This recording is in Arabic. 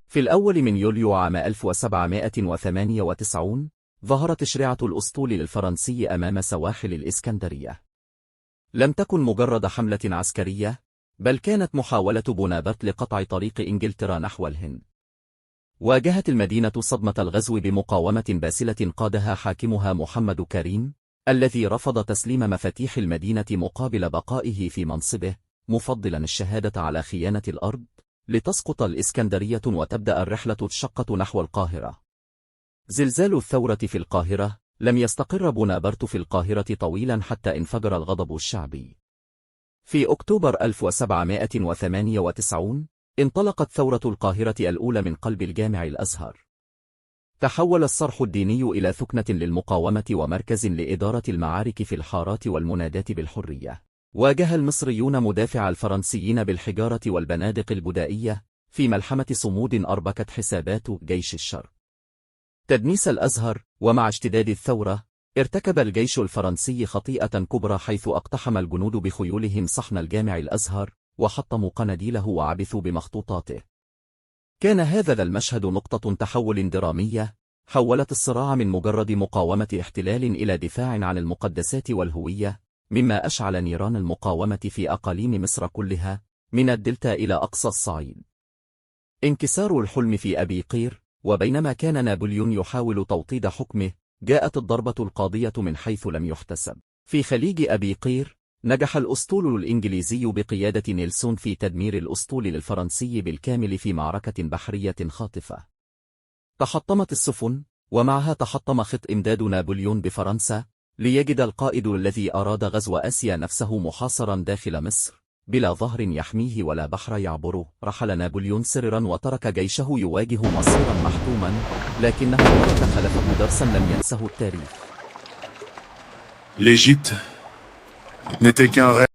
في الأول من يوليو عام 1798 ظهر تشريعة الأسطول الفرنسي أمام سواحل الإسكندرية. لم تكن مجرد حملة عسكرية، بل كانت محاولة بونابرت لقطع طريق إنجلترا نحو الهند. واجهت المدينة صدمة الغزو بمقاومة باسلة قادها حاكمها محمد كريم، الذي رفض تسليم مفاتيح المدينة مقابل بقائه في منصبه، مفضلا الشهادة على خيانة الأرض، لتسقط الإسكندرية وتبدأ الرحلة الشاقة نحو القاهرة. زلزال الثورة في القاهرة. لم يستقر بونابرت في القاهرة طويلا حتى انفجر الغضب الشعبي. في أكتوبر 1798 انطلقت ثورة القاهرة الأولى من قلب الجامع الأزهر. تحول الصرح الديني إلى ثكنة للمقاومة ومركز لإدارة المعارك في الحارات والمنادات بالحرية. واجه المصريون مدافع الفرنسيين بالحجارة والبنادق البدائية في ملحمة صمود أربكت حسابات جيش الشر. تدنيس الأزهر. ومع اشتداد الثورة، ارتكب الجيش الفرنسي خطيئة كبرى، حيث اقتحم الجنود بخيولهم صحن الجامع الأزهر وحطموا قناديله وعبثوا بمخطوطاته. كان هذا المشهد نقطة تحول درامية، حولت الصراع من مجرد مقاومة احتلال إلى دفاع عن المقدسات والهوية، مما أشعل نيران المقاومة في أقاليم مصر كلها، من الدلتا إلى أقصى الصعيد. انكسار الحلم في أبي قير. وبينما كان نابليون يحاول توطيد حكمه، جاءت الضربة القاضية من حيث لم يحتسب. في خليج أبي قير، نجح الأسطول الإنجليزي بقيادة نيلسون في تدمير الأسطول الفرنسي بالكامل في معركة بحرية خاطفة. تحطمت السفن، ومعها تحطم خط إمداد نابليون بفرنسا، ليجد القائد الذي أراد غزو آسيا نفسه محاصرا داخل مصر، بلا ظهر يحميه ولا بحر يعبره. رحل نابليون سرا وترك جيشه يواجه مصيرا محتوما، لكنه ترك خلفه درسا لم ينسه التاريخ. L'Égypte n'était qu'un rêve.